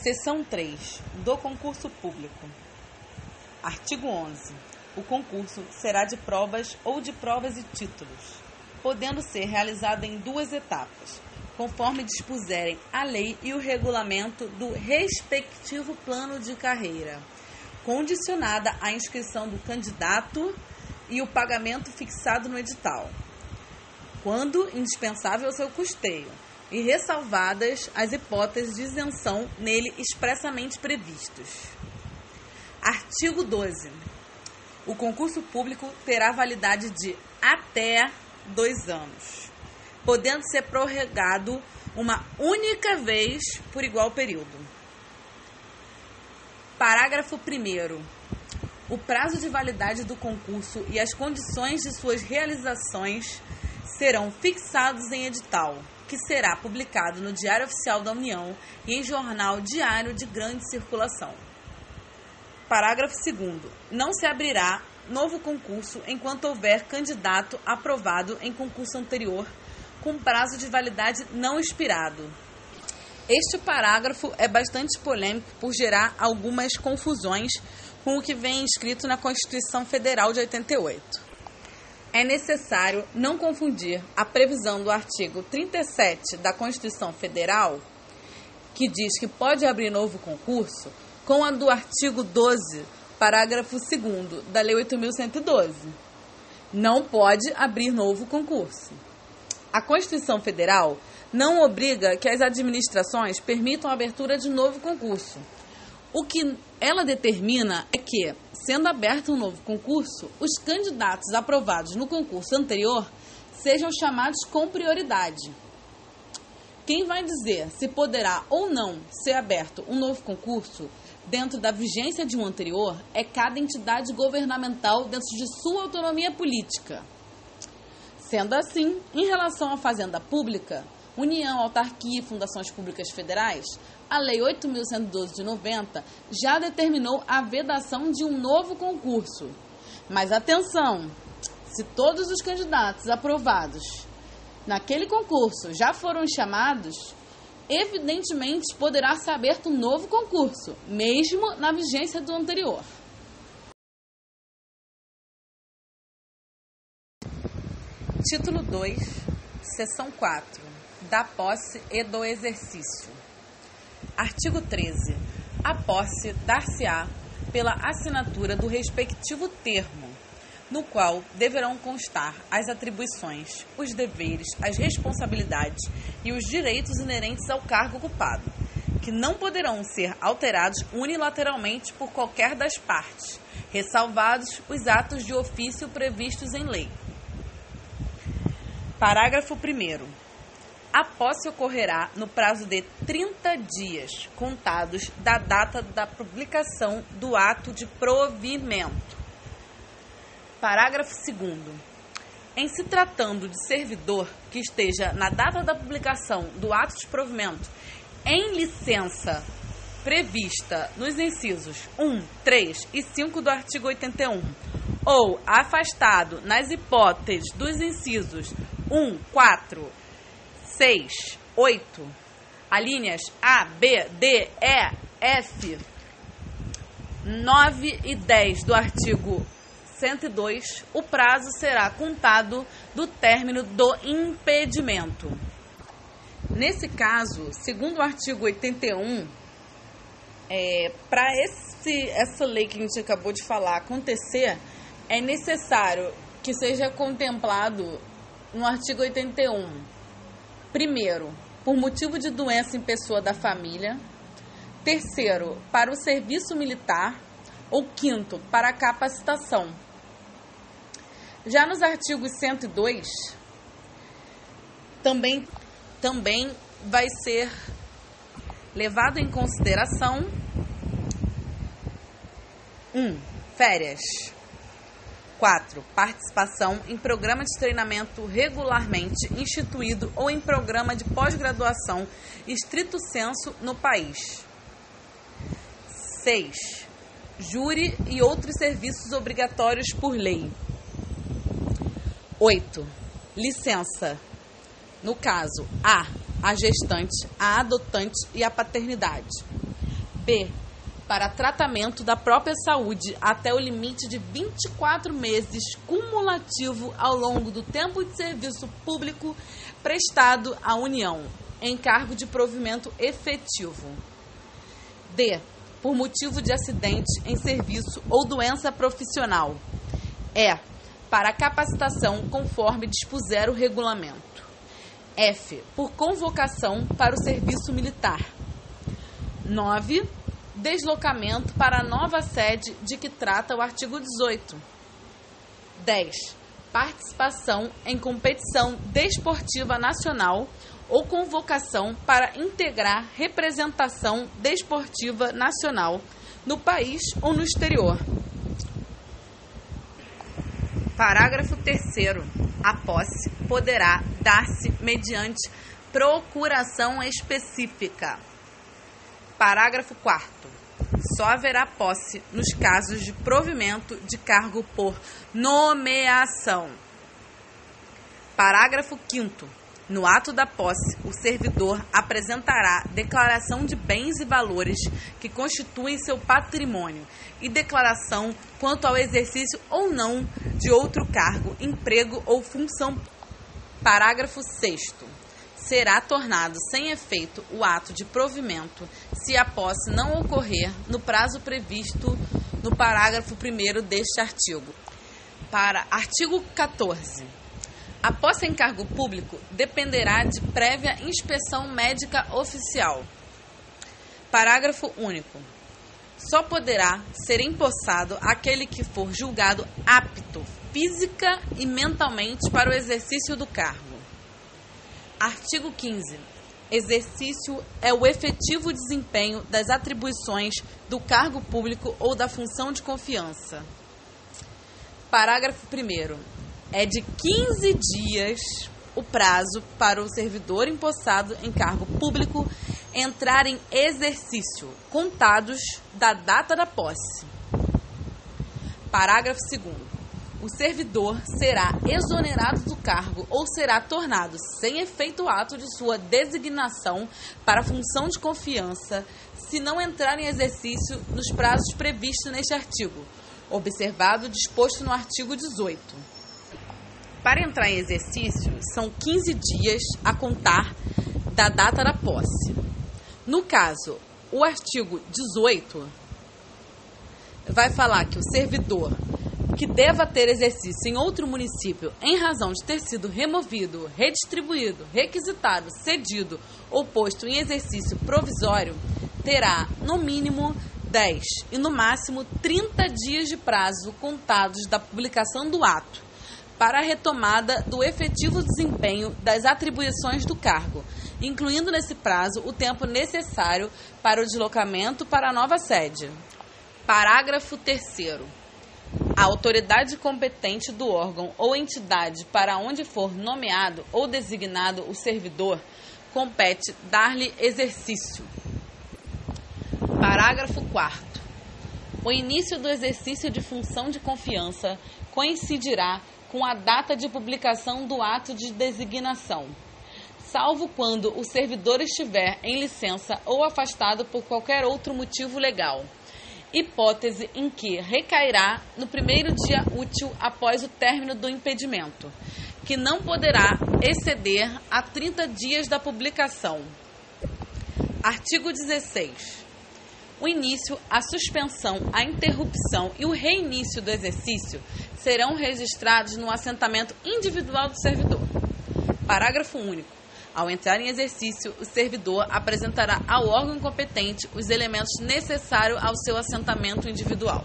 Seção 3. Do concurso público. Artigo 11. O concurso será de provas ou de provas e títulos, podendo ser realizado em 2 etapas, conforme dispuserem a lei e o regulamento do respectivo plano de carreira, condicionada à inscrição do candidato e o pagamento fixado no edital, quando indispensável ao seu custeio, e ressalvadas as hipóteses de isenção nele expressamente previstos. Artigo 12. O concurso público terá validade de até 2 anos, podendo ser prorrogado uma única vez por igual período. Parágrafo 1º. O prazo de validade do concurso e as condições de suas realizações serão fixados em edital, que será publicado no Diário Oficial da União e em jornal diário de grande circulação. Parágrafo 2º. Não se abrirá novo concurso enquanto houver candidato aprovado em concurso anterior com prazo de validade não expirado. Este parágrafo é bastante polêmico por gerar algumas confusões com o que vem escrito na Constituição Federal de 88. É necessário não confundir a previsão do artigo 37 da Constituição Federal, que diz que pode abrir novo concurso, com a do artigo 12, parágrafo 2º da Lei 8.112. Não pode abrir novo concurso. A Constituição Federal não obriga que as administrações permitam a abertura de novo concurso. O que ela determina é que, sendo aberto um novo concurso, os candidatos aprovados no concurso anterior sejam chamados com prioridade. Quem vai dizer se poderá ou não ser aberto um novo concurso dentro da vigência de um anterior é cada entidade governamental dentro de sua autonomia política. Sendo assim, em relação à Fazenda Pública, União, autarquia e fundações públicas federais, a Lei 8.112 de 90 já determinou a vedação de um novo concurso. Mas atenção, se todos os candidatos aprovados naquele concurso já foram chamados, evidentemente poderá ser aberto um novo concurso, mesmo na vigência do anterior. Título 2, Seção 4. Da posse e do exercício. Artigo 13. A posse dar-se-á pela assinatura do respectivo termo, no qual deverão constar as atribuições, os deveres, as responsabilidades e os direitos inerentes ao cargo ocupado, que não poderão ser alterados unilateralmente por qualquer das partes, ressalvados os atos de ofício previstos em lei. Parágrafo 1º. A posse ocorrerá no prazo de 30 dias, contados da data da publicação do ato de provimento. Parágrafo 2º. Em se tratando de servidor que esteja na data da publicação do ato de provimento em licença prevista nos incisos 1, 3 e 5 do artigo 81, ou afastado nas hipóteses dos incisos 1, 4, 6, 8, alíneas A, B, D, E, F, 9 e 10 do artigo 102, o prazo será contado do término do impedimento. Nesse caso, segundo o artigo 81, para essa lei que a gente acabou de falar acontecer, é necessário que seja contemplado no artigo 81. Primeiro, por motivo de doença em pessoa da família. Terceiro, para o serviço militar. Ou quinto, para a capacitação. Já nos artigos 102, também vai ser levado em consideração 1. Férias. 4. Participação em programa de treinamento regularmente instituído ou em programa de pós-graduação estrito sensu no país. 6. Júri e outros serviços obrigatórios por lei. 8. Licença. No caso, a gestante, a adotante e a paternidade. B. Para tratamento da própria saúde até o limite de 24 meses cumulativo ao longo do tempo de serviço público prestado à União, em cargo de provimento efetivo. D. Por motivo de acidente em serviço ou doença profissional. E. Para capacitação conforme dispuser o regulamento. F. Por convocação para o serviço militar. 9. Deslocamento para a nova sede de que trata o artigo 18. 10. Participação em competição desportiva nacional ou convocação para integrar representação desportiva nacional no país ou no exterior. Parágrafo 3º. A posse poderá dar-se mediante procuração específica. Parágrafo 4º. Só haverá posse nos casos de provimento de cargo por nomeação. Parágrafo 5º. No ato da posse, o servidor apresentará declaração de bens e valores que constituem seu patrimônio e declaração quanto ao exercício ou não de outro cargo, emprego ou função. Parágrafo 6º. Será tornado sem efeito o ato de provimento se a posse não ocorrer no prazo previsto no parágrafo 1º deste artigo. Artigo 14. A posse em cargo público dependerá de prévia inspeção médica oficial. Parágrafo único. Só poderá ser empossado aquele que for julgado apto física e mentalmente para o exercício do cargo. Artigo 15. Exercício é o efetivo desempenho das atribuições do cargo público ou da função de confiança. Parágrafo 1º. É de 15 dias o prazo para o servidor empossado em cargo público entrar em exercício, contados da data da posse. Parágrafo 2º. O servidor será exonerado do cargo ou será tornado sem efeito o ato de sua designação para a função de confiança se não entrar em exercício nos prazos previstos neste artigo, observado o disposto no artigo 18. Para entrar em exercício, são 15 dias a contar da data da posse. No caso, o artigo 18 vai falar que o servidor que deva ter exercício em outro município em razão de ter sido removido, redistribuído, requisitado, cedido ou posto em exercício provisório, terá, no mínimo, 10 e, no máximo, 30 dias de prazo contados da publicação do ato para a retomada do efetivo desempenho das atribuições do cargo, incluindo nesse prazo o tempo necessário para o deslocamento para a nova sede. Parágrafo 3º. A autoridade competente do órgão ou entidade para onde for nomeado ou designado o servidor compete dar-lhe exercício. Parágrafo 4º. O início do exercício de função de confiança coincidirá com a data de publicação do ato de designação, salvo quando o servidor estiver em licença ou afastado por qualquer outro motivo legal, hipótese em que recairá no primeiro dia útil após o término do impedimento, que não poderá exceder a 30 dias da publicação. Artigo 16. O início, a suspensão, a interrupção e o reinício do exercício serão registrados no assentamento individual do servidor. Parágrafo único. Ao entrar em exercício, o servidor apresentará ao órgão competente os elementos necessários ao seu assentamento individual.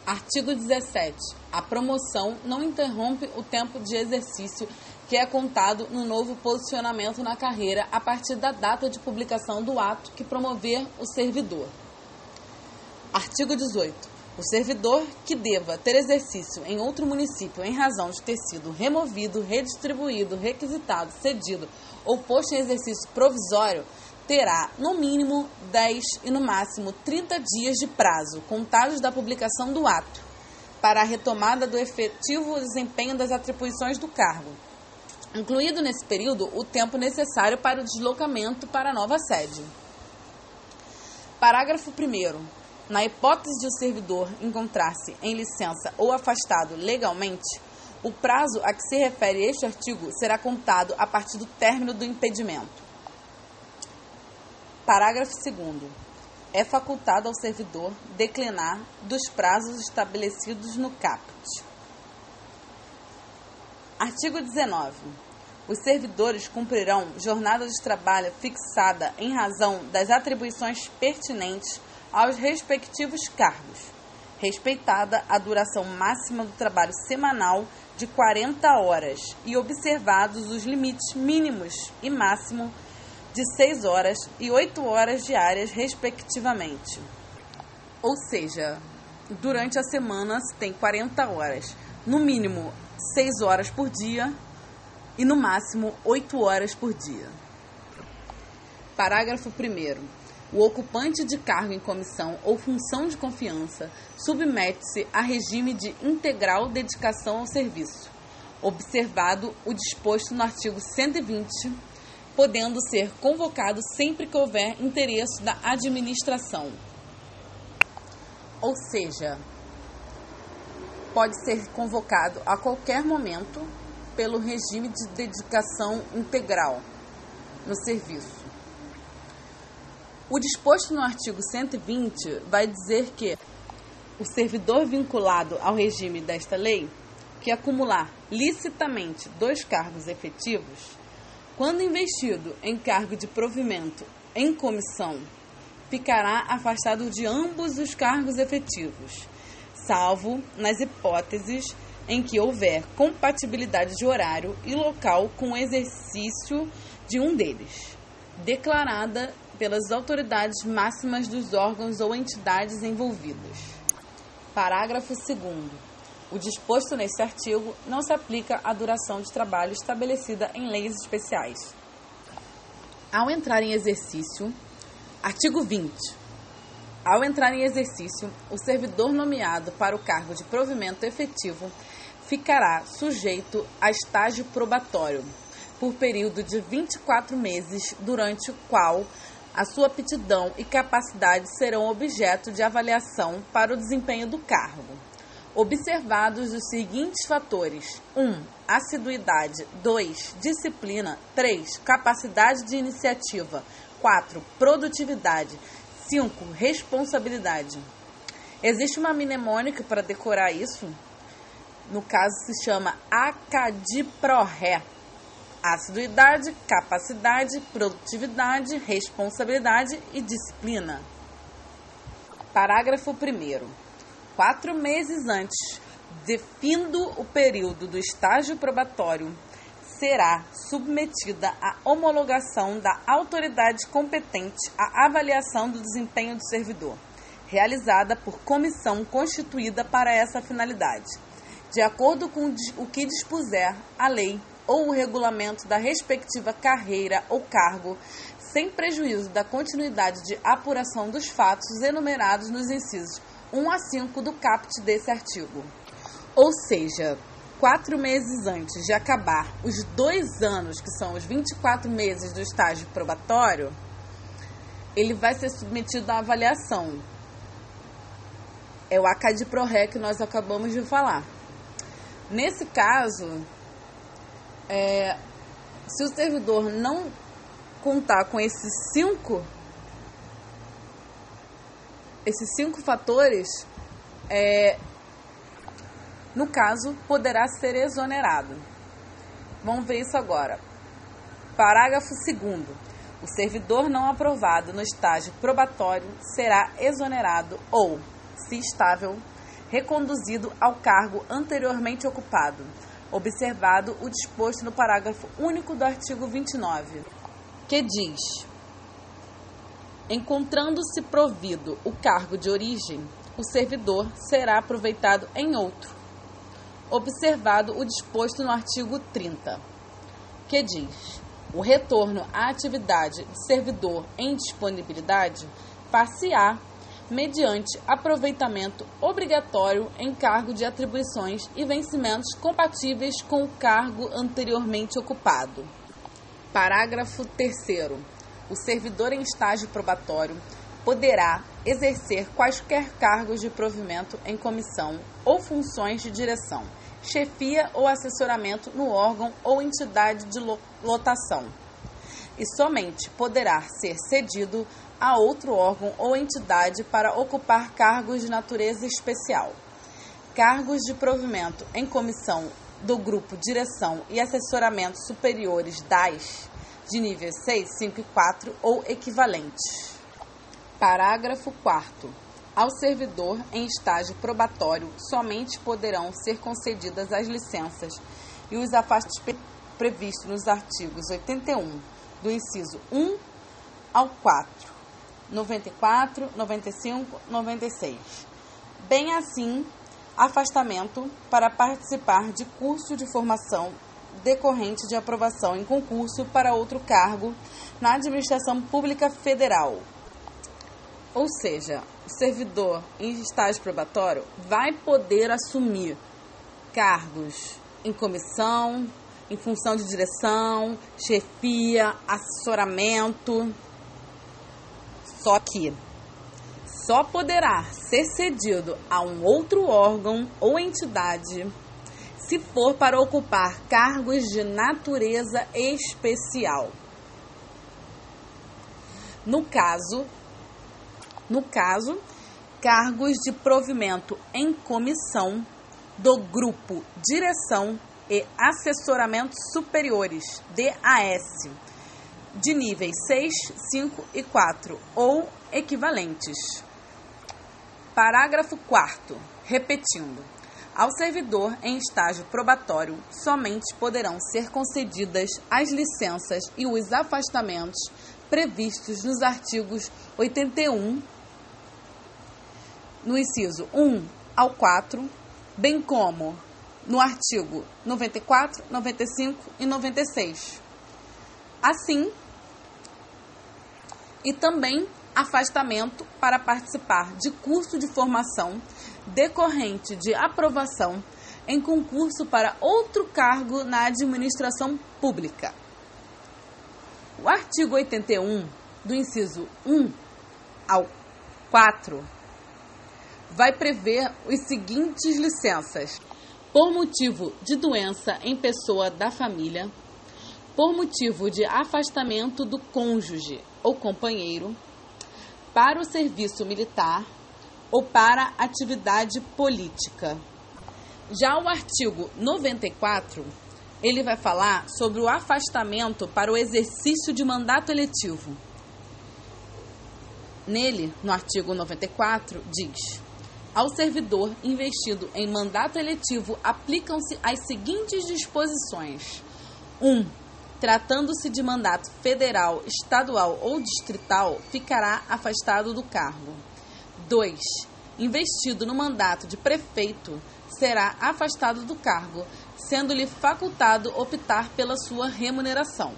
Artigo 17. A promoção não interrompe o tempo de exercício que é contado no novo posicionamento na carreira a partir da data de publicação do ato que promover o servidor. Artigo 18. O servidor que deva ter exercício em outro município em razão de ter sido removido, redistribuído, requisitado, cedido ou posto em exercício provisório terá, no mínimo, 10 e, no máximo, 30 dias de prazo, contados da publicação do ato, para a retomada do efetivo desempenho das atribuições do cargo, incluído nesse período o tempo necessário para o deslocamento para a nova sede. Parágrafo 1º. Na hipótese de o servidor encontrar-se em licença ou afastado legalmente, o prazo a que se refere este artigo será contado a partir do término do impedimento. Parágrafo 2º. É facultado ao servidor declinar dos prazos estabelecidos no caput. Artigo 19. Os servidores cumprirão jornada de trabalho fixada em razão das atribuições pertinentes aos respectivos cargos, respeitada a duração máxima do trabalho semanal de 40 horas e observados os limites mínimos e máximo de 6 horas e 8 horas diárias, respectivamente. Ou seja, durante a semana se tem 40 horas, no mínimo 6 horas por dia e no máximo 8 horas por dia. Parágrafo 1º. O ocupante de cargo em comissão ou função de confiança submete-se a regime de integral dedicação ao serviço, observado o disposto no artigo 120, podendo ser convocado sempre que houver interesse da administração. Ou seja, pode ser convocado a qualquer momento pelo regime de dedicação integral no serviço. O disposto no artigo 120 vai dizer que o servidor vinculado ao regime desta lei, que acumular licitamente 2 cargos efetivos, quando investido em cargo de provimento em comissão, ficará afastado de ambos os cargos efetivos, salvo nas hipóteses em que houver compatibilidade de horário e local com o exercício de um deles, declarada pelas autoridades máximas dos órgãos ou entidades envolvidas. Parágrafo 2º. O disposto neste artigo não se aplica à duração de trabalho estabelecida em leis especiais. Ao entrar em exercício, artigo 20. Ao entrar em exercício, o servidor nomeado para o cargo de provimento efetivo ficará sujeito a estágio probatório por período de 24 meses, durante o qual a sua aptidão e capacidade serão objeto de avaliação para o desempenho do cargo, observados os seguintes fatores: 1. Assiduidade. 2. Disciplina. 3. Capacidade de iniciativa. 4. Produtividade. 5. Responsabilidade. Existe uma mnemônica para decorar isso? No caso, se chama ACADIPRORRE. Assiduidade, capacidade, produtividade, responsabilidade e disciplina. Parágrafo 1º. 4 meses antes de findo o período do estágio probatório, será submetida à homologação da autoridade competente à avaliação do desempenho do servidor, realizada por comissão constituída para essa finalidade, de acordo com o que dispuser a lei ou o regulamento da respectiva carreira ou cargo, sem prejuízo da continuidade de apuração dos fatos enumerados nos incisos 1 a 5 do caput desse artigo. Ou seja, 4 meses antes de acabar os 2 anos, que são os 24 meses do estágio probatório, ele vai ser submetido à avaliação. É o ACADIPRORRE que nós acabamos de falar. Nesse caso, se o servidor não contar com esses 5 fatores, no caso, poderá ser exonerado. Vamos ver isso agora. Parágrafo 2º. O servidor não aprovado no estágio probatório será exonerado ou, se estável, reconduzido ao cargo anteriormente ocupado, observado o disposto no parágrafo único do artigo 29, que diz: encontrando-se provido o cargo de origem, o servidor será aproveitado em outro, observado o disposto no artigo 30, que diz: o retorno à atividade de servidor em disponibilidade far-se-á mediante aproveitamento obrigatório em cargo de atribuições e vencimentos compatíveis com o cargo anteriormente ocupado. Parágrafo 3º. O servidor em estágio probatório poderá exercer quaisquer cargos de provimento em comissão ou funções de direção, chefia ou assessoramento no órgão ou entidade de lotação, e somente poderá ser cedido a outro órgão ou entidade para ocupar cargos de natureza especial. Cargos de provimento em comissão do grupo direção e assessoramento superiores de níveis 6, 5 e 4 ou equivalentes. Parágrafo 4º. Ao servidor em estágio probatório, somente poderão ser concedidas as licenças e os afastamentos previstos nos artigos 81, do inciso 1 ao 4, 94, 95, 96. Bem assim, afastamento para participar de curso de formação decorrente de aprovação em concurso para outro cargo na Administração Pública Federal. Ou seja, o servidor em estágio probatório vai poder assumir cargos em comissão, em função de direção, chefia, assessoramento. Só que só poderá ser cedido a um outro órgão ou entidade se for para ocupar cargos de natureza especial. No caso, cargos de provimento em comissão do grupo Direção e Assessoramento Superiores, DAS, de níveis 6, 5 e 4 ou equivalentes. Parágrafo 4º. Repetindo. Ao servidor em estágio probatório, somente poderão ser concedidas as licenças e os afastamentos previstos nos artigos 81, no inciso 1 ao 4, bem como no artigo 94, 95 e 96. Assim, e também afastamento para participar de curso de formação decorrente de aprovação em concurso para outro cargo na administração pública. O artigo 81, do inciso 1 ao 4, vai prever os seguintes licenças: por motivo de doença em pessoa da família, por motivo de afastamento do cônjuge ou companheiro, para o serviço militar ou para atividade política. Já o artigo 94, ele vai falar sobre o afastamento para o exercício de mandato eletivo. Nele, no artigo 94, diz: ao servidor investido em mandato eletivo aplicam-se as seguintes disposições. 1. Tratando-se de mandato federal, estadual ou distrital, ficará afastado do cargo. 2. Investido no mandato de prefeito, será afastado do cargo, sendo-lhe facultado optar pela sua remuneração.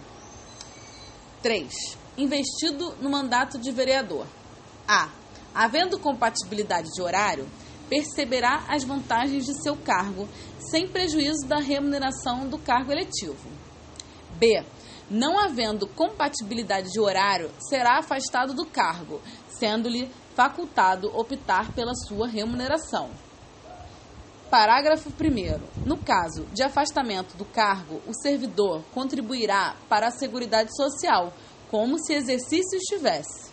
3. Investido no mandato de vereador. A. Havendo compatibilidade de horário, perceberá as vantagens de seu cargo, sem prejuízo da remuneração do cargo eletivo. B. Não havendo compatibilidade de horário, será afastado do cargo, sendo-lhe facultado optar pela sua remuneração. Parágrafo 1º. No caso de afastamento do cargo, o servidor contribuirá para a Seguridade Social, como se exercício estivesse.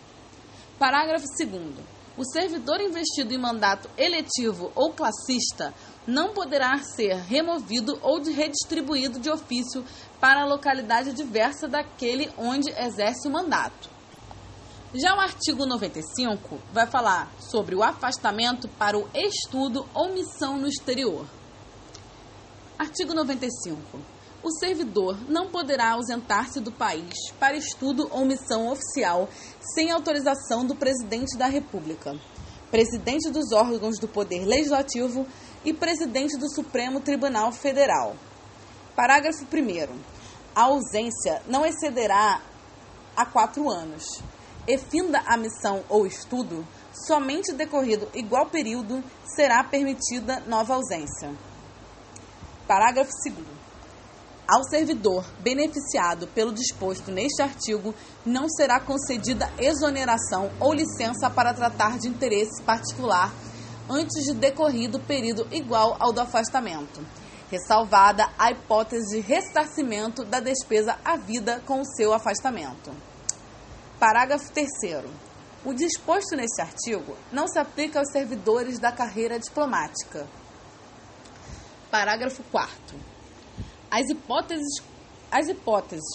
Parágrafo 2º. O servidor investido em mandato eletivo ou classista não poderá ser removido ou redistribuído de ofício para a localidade diversa daquele onde exerce o mandato. Já o artigo 95 vai falar sobre o afastamento para o estudo ou missão no exterior. Artigo 95. O servidor não poderá ausentar-se do país para estudo ou missão oficial sem autorização do Presidente da República, Presidente dos órgãos do Poder Legislativo e Presidente do Supremo Tribunal Federal. Parágrafo 1º. A ausência não excederá a 4 anos. E finda a missão ou estudo, somente decorrido igual período, será permitida nova ausência. Parágrafo 2º. Ao servidor beneficiado pelo disposto neste artigo, não será concedida exoneração ou licença para tratar de interesse particular antes de decorrido período igual ao do afastamento, ressalvada a hipótese de ressarcimento da despesa havida com o seu afastamento. Parágrafo 3º. O disposto neste artigo não se aplica aos servidores da carreira diplomática. Parágrafo 4º. As hipóteses,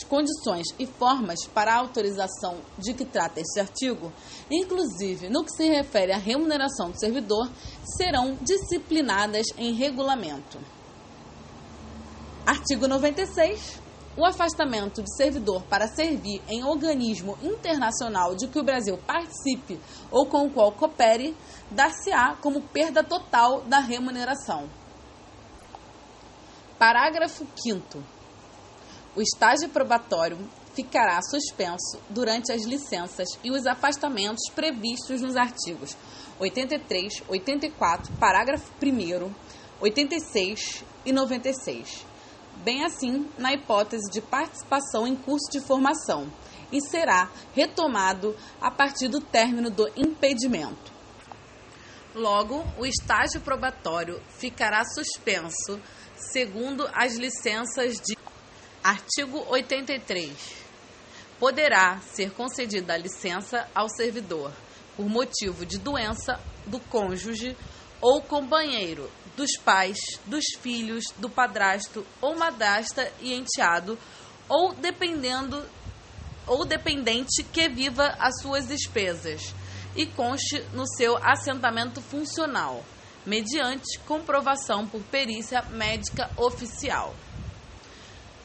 condições e formas para a autorização de que trata este artigo, inclusive no que se refere à remuneração do servidor, serão disciplinadas em regulamento. Artigo 96. O afastamento de servidor para servir em organismo internacional de que o Brasil participe ou com o qual coopere, dar-se-á como perda total da remuneração. Parágrafo 5º. O estágio probatório ficará suspenso durante as licenças e os afastamentos previstos nos artigos 83, 84, parágrafo 1º, 86 e 96. Bem assim, na hipótese de participação em curso de formação, e será retomado a partir do término do impedimento. Logo, o estágio probatório ficará suspenso segundo as licenças de artigo 83. Poderá ser concedida a licença ao servidor por motivo de doença do cônjuge ou companheiro, dos pais, dos filhos, do padrasto ou madrasta e enteado, ou dependente que viva as suas despesas e conste no seu assentamento funcional, mediante comprovação por perícia médica oficial.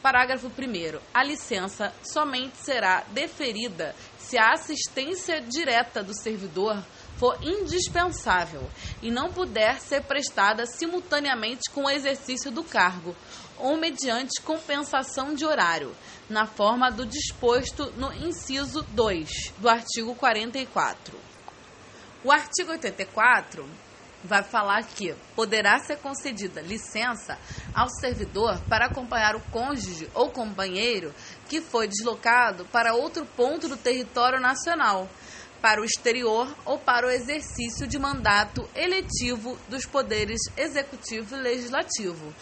Parágrafo 1º. A licença somente será deferida se a assistência direta do servidor for indispensável e não puder ser prestada simultaneamente com o exercício do cargo ou mediante compensação de horário, na forma do disposto no inciso 2 do artigo 44. O artigo 84 vai falar que poderá ser concedida licença ao servidor para acompanhar o cônjuge ou companheiro que foi deslocado para outro ponto do território nacional, para o exterior ou para o exercício de mandato eletivo dos poderes executivo e legislativo.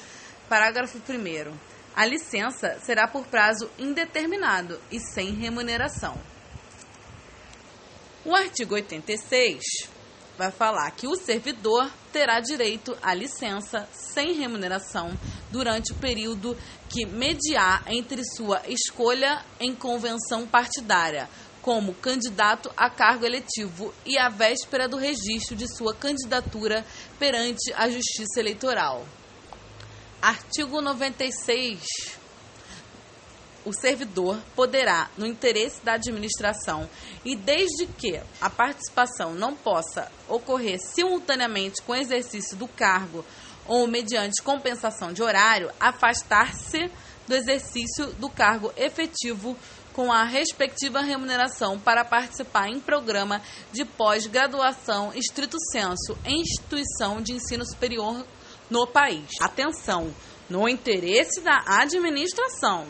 Parágrafo 1º. A licença será por prazo indeterminado e sem remuneração. O artigo 86 vai falar que o servidor terá direito à licença sem remuneração durante o período que mediar entre sua escolha em convenção partidária como candidato a cargo eletivo e a véspera do registro de sua candidatura perante a Justiça Eleitoral. Artigo 96. O servidor poderá, no interesse da administração e desde que a participação não possa ocorrer simultaneamente com o exercício do cargo ou mediante compensação de horário, afastar-se do exercício do cargo efetivo com a respectiva remuneração para participar em programa de pós-graduação estrito sensu em instituição de ensino superior no país. Atenção, no interesse da administração.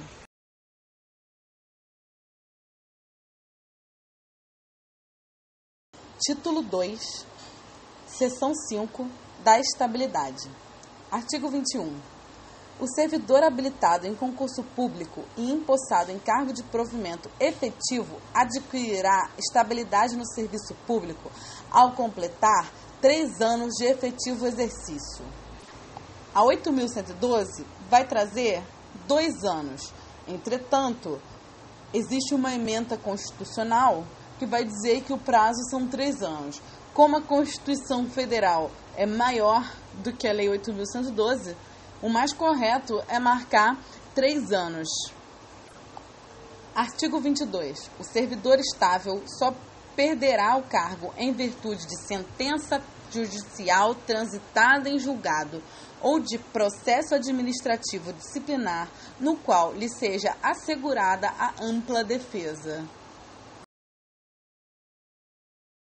Título 2, Seção 5 da Estabilidade. Artigo 21. O servidor habilitado em concurso público e empossado em cargo de provimento efetivo adquirirá estabilidade no serviço público ao completar 3 anos de efetivo exercício. A 8.112 vai trazer 2 anos. Entretanto, existe uma emenda constitucional que vai dizer que o prazo são 3 anos. Como a Constituição Federal é maior do que a Lei 8.112, o mais correto é marcar 3 anos. Artigo 22. O servidor estável só perderá o cargo em virtude de sentença judicial transitada em julgado ou de processo administrativo disciplinar no qual lhe seja assegurada a ampla defesa.